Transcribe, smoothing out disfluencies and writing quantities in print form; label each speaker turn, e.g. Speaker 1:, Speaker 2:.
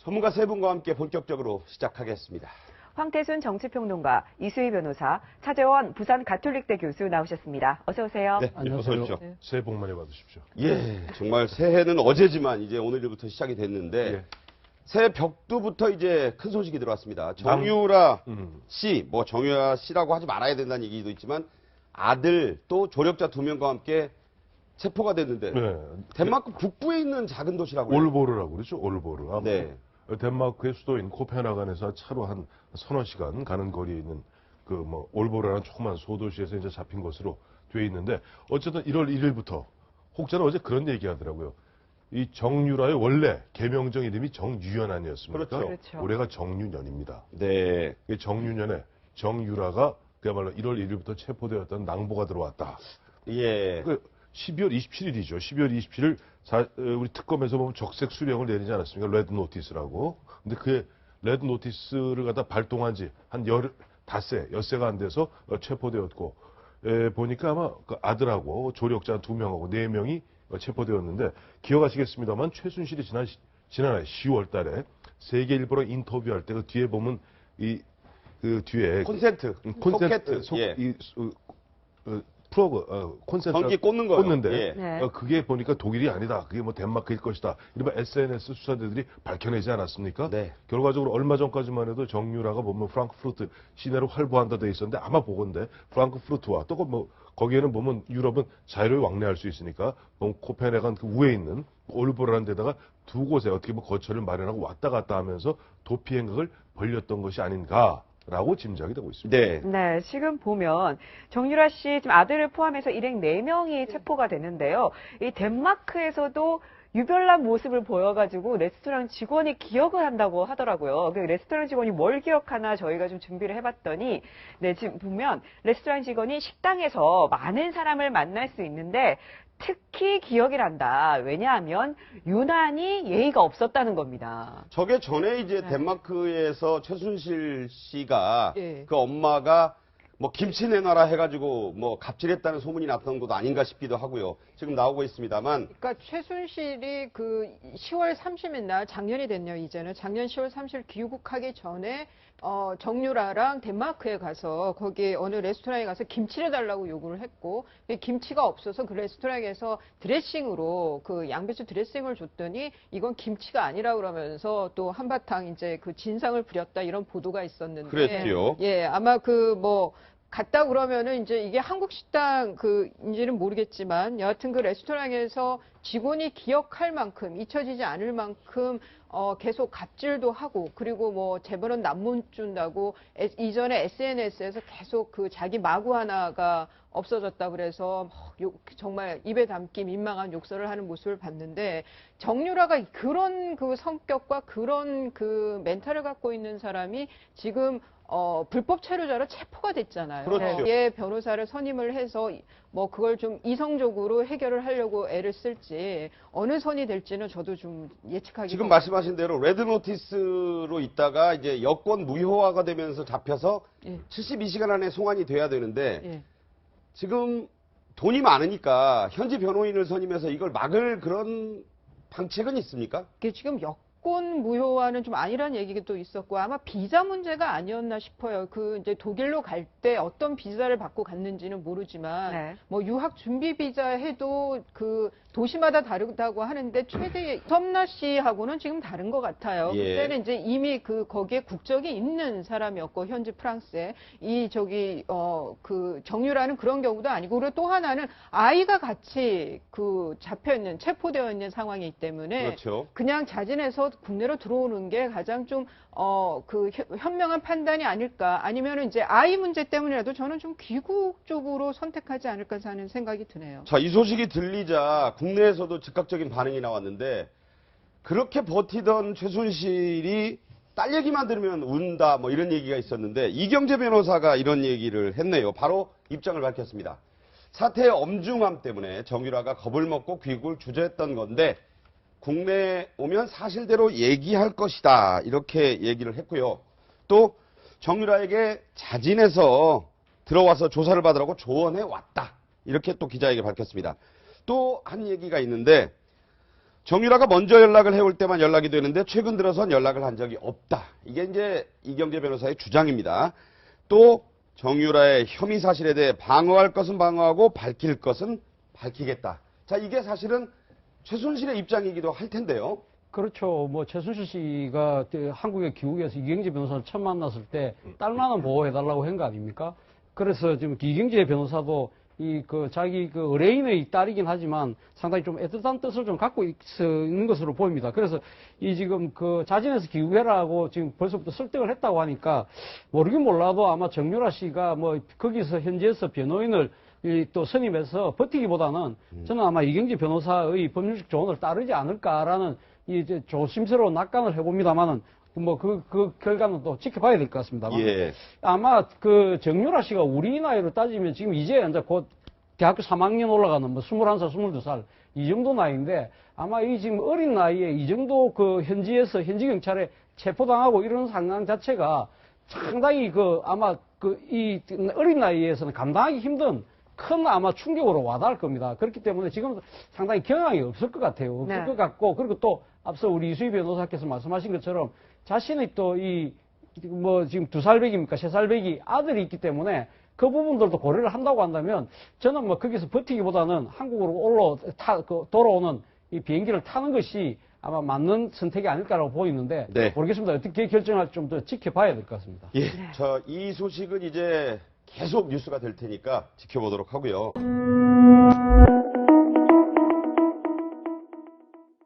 Speaker 1: 전문가 세 분과 함께 본격적으로 시작하겠습니다.
Speaker 2: 황태순 정치평론가, 이수희 변호사, 차재원 부산 가톨릭대 교수 나오셨습니다. 어서 오세요.
Speaker 1: 네, 어서 오십시오.
Speaker 3: 네. 새해 복 많이 받으십시오.
Speaker 1: 예, 정말 새해는 어제지만 이제 오늘부터 시작이 됐는데
Speaker 3: 예.
Speaker 1: 새해 벽두부터 이제 큰 소식이 들어왔습니다. 정유라 씨, 뭐 정유라 씨라고 하지 말아야 된다는 얘기도 있지만 아들 또 조력자 2명과 함께 체포가 됐는데
Speaker 3: 네.
Speaker 1: 덴마크 북부에 있는 작은 도시라고요.
Speaker 3: 올보르라고 그러죠. 올보르.
Speaker 1: 네.
Speaker 3: 덴마크의 수도인 코펜하겐에서 차로 한 서너 시간 가는 거리에 있는 그 뭐 올보르라는 조그만 소도시에서 이제 잡힌 것으로 돼 있는데 어쨌든 1월 1일부터 혹자는 어제 그런 얘기 하더라고요. 이 정유라의 원래 개명정 이름이 정유연 아니었습니까?
Speaker 1: 그렇죠.
Speaker 3: 올해가 정유년입니다.
Speaker 1: 네.
Speaker 3: 이 정유년에 정유라가 그야말로 1월 1일부터 체포되었던 낭보가 들어왔다.
Speaker 1: 예.
Speaker 3: 그 12월 27일이죠. 12월 27일 우리 특검에서 보면 적색 수령을 내리지 않았습니까? 레드 노티스라고. 근데 그 레드 노티스를 갖다 발동한 지 한 엿새가 안 돼서 체포되었고, 보니까 아마 그 아들하고 조력자 2명하고 4명이 체포되었는데, 기억하시겠습니다만 최순실이 지난해 10월 달에 세계일보랑 인터뷰할 때 그 뒤에 보면 그 뒤에
Speaker 1: 콘센트, 소켓,
Speaker 3: 프로그, 콘센트.
Speaker 1: 전기 꽂는 거요.
Speaker 3: 꽂는데,
Speaker 1: 예.
Speaker 2: 네.
Speaker 3: 그게 보니까 독일이 아니다. 그게 뭐 덴마크일 것이다. 이러면 SNS 수사대들이 밝혀내지 않았습니까?
Speaker 1: 네.
Speaker 3: 결과적으로 얼마 전까지만 해도 정유라가 보면 프랑크푸르트 시내로 활보한다 돼 있었는데 아마 보건데 프랑크푸르트와 또 뭐 거기에는 보면 유럽은 자유로이 왕래할 수 있으니까 코펜하겐 그 위에 있는 올보르라는 데다가 2곳에 어떻게 보면 거처를 마련하고 왔다 갔다 하면서 도피 행각을 벌였던 것이 아닌가. 라고 짐작이 되고 있습니다.
Speaker 1: 네.
Speaker 2: 네, 지금 보면 정유라 씨 지금 아들을 포함해서 일행 4명이 체포가 되는데요. 이 덴마크에서도 유별난 모습을 보여가지고 레스토랑 직원이 기억을 한다고 하더라고요. 그 레스토랑 직원이 뭘 기억하나 저희가 좀 준비를 해봤더니, 네, 지금 보면 레스토랑 직원이 식당에서 많은 사람을 만날 수 있는데 특히 기억이 난다. 왜냐하면 유난히 예의가 없었다는 겁니다.
Speaker 1: 저게 전에 이제
Speaker 2: 네.
Speaker 1: 덴마크에서 최순실 씨가
Speaker 2: 예.
Speaker 1: 그 엄마가 뭐 김치 내놔라 해가지고 뭐 갑질했다는 소문이 났던 것도 아닌가 싶기도 하고요. 지금 나오고 있습니다만
Speaker 4: 그러니까 최순실이 그 10월 30일 날 작년이 됐네요. 이제는 작년 10월 30일 귀국하기 전에 정유라랑 덴마크에 가서 거기 어느 레스토랑에 가서 김치를 달라고 요구를 했고 김치가 없어서 그 레스토랑에서 드레싱으로 그 양배추 드레싱을 줬더니 이건 김치가 아니라 그러면서 또 한바탕 이제 그 진상을 부렸다 이런 보도가 있었는데
Speaker 1: 그랬지요.
Speaker 4: 예, 아마 그 뭐 갔다 그러면은 이제 이게 한국 식당 그인지는 모르겠지만 여하튼 그 레스토랑에서 직원이 기억할 만큼 잊혀지지 않을 만큼 계속 갑질도 하고 그리고 뭐 재벌은 남문 준다고 이전에 SNS에서 계속 그 자기 마구 하나가 없어졌다 그래서 정말 입에 담기 민망한 욕설을 하는 모습을 봤는데 정유라가 그런 그 성격과 그런 그 멘탈을 갖고 있는 사람이 지금 불법 체류자로 체포가 됐잖아요.
Speaker 1: 그렇죠.
Speaker 4: 예, 변호사를 선임을 해서 뭐 그걸 좀 이성적으로 해결을 하려고 애를 쓸지 어느 선이 될지는 저도 좀 예측하기
Speaker 1: 지금 말씀하신 대로 레드 노티스로 있다가 이제 여권 무효화가 되면서 잡혀서
Speaker 4: 예.
Speaker 1: 72시간 안에 송환이 돼야 되는데
Speaker 4: 예.
Speaker 1: 지금 돈이 많으니까 현지 변호인을 선임해서 이걸 막을 그런 방책은 있습니까?
Speaker 4: 이게 지금 여권 무효화는 좀 아니라는 얘기가 또 있었고 아마 비자 문제가 아니었나 싶어요. 그 이제 독일로 갈 때 어떤 비자를 받고 갔는지는 모르지만
Speaker 2: 네.
Speaker 4: 뭐 유학 준비 비자 해도 그 도시마다 다르다고 하는데 최대 섬나 씨하고는 지금 다른 것 같아요.
Speaker 1: 예.
Speaker 4: 그때는 이제 이미 그 거기에 국적이 있는 사람이었고 현지 프랑스에 이 저기 그 정유라는 그런 경우도 아니고 그리고 또 하나는 아이가 같이 그 잡혀 있는 체포되어 있는 상황이기 때문에
Speaker 1: 그렇죠.
Speaker 4: 그냥 자진해서 국내로 들어오는 게 가장 좀 그 현명한 판단이 아닐까 아니면은 이제 아이 문제 때문이라도 저는 좀 귀국 쪽으로 선택하지 않을까 하는 생각이 드네요.
Speaker 1: 자, 이 소식이 들리자 국내에서도 즉각적인 반응이 나왔는데 그렇게 버티던 최순실이 딸 얘기만 들으면 운다 뭐 이런 얘기가 있었는데 이경재 변호사가 이런 얘기를 했네요. 바로 입장을 밝혔습니다. 사태의 엄중함 때문에 정유라가 겁을 먹고 귀국을 주저했던 건데 국내에 오면 사실대로 얘기할 것이다 이렇게 얘기를 했고요. 또 정유라에게 자진해서 들어와서 조사를 받으라고 조언해 왔다 이렇게 또 기자에게 밝혔습니다. 또 한 얘기가 있는데 정유라가 먼저 연락을 해올 때만 연락이 되는데 최근 들어선 연락을 한 적이 없다. 이게 이제 이경재 변호사의 주장입니다. 또 정유라의 혐의 사실에 대해 방어할 것은 방어하고 밝힐 것은 밝히겠다. 자, 이게 사실은 최순실의 입장이기도 할 텐데요.
Speaker 5: 그렇죠. 뭐 최순실 씨가 한국에 귀국해서 이경재 변호사를 처음 만났을 때 딸만은 보호해달라고 한 거 아닙니까? 그래서 지금 이경재 변호사도 자기 의뢰인의 딸이긴 하지만 상당히 좀 애틋한 뜻을 좀 갖고 있는 것으로 보입니다. 그래서 지금 자진해서 귀국해라고 지금 벌써부터 설득을 했다고 하니까 모르긴 몰라도 아마 정유라 씨가 뭐 거기서 현지에서 변호인을 또 선임해서 버티기보다는 저는 아마 이경재 변호사의 법률적 조언을 따르지 않을까라는 이제 조심스러운 낙관을 해봅니다만은 뭐 그 결과는 또 지켜봐야 될 것 같습니다만.
Speaker 1: 예.
Speaker 5: 아마 정유라 씨가 우리 나이로 따지면 지금 이제 곧 대학교 3학년 올라가는 뭐 21살, 22살 이 정도 나이인데 아마 지금 어린 나이에 이 정도 현지에서 현지 경찰에 체포당하고 이런 상황 자체가 상당히 아마 이 어린 나이에서는 감당하기 힘든 큰 아마 충격으로 와닿을 겁니다. 그렇기 때문에 지금 상당히 경향이 없을 것 같아요. 없을
Speaker 2: 네.
Speaker 5: 것 같고, 그리고 또 앞서 우리 이수희 변호사께서 말씀하신 것처럼 자신의 또 지금 2살배기입니까? 3살배기 아들이 있기 때문에 그 부분들도 고려를 한다고 한다면 저는 뭐 거기서 버티기보다는 한국으로 돌아오는 이 비행기를 타는 것이 아마 맞는 선택이 아닐까라고 보이는데
Speaker 1: 네.
Speaker 5: 모르겠습니다. 어떻게 결정할지 좀 더 지켜봐야 될 것 같습니다.
Speaker 1: 예. 이 소식은 이제 계속 뉴스가 될 테니까 지켜보도록 하고요.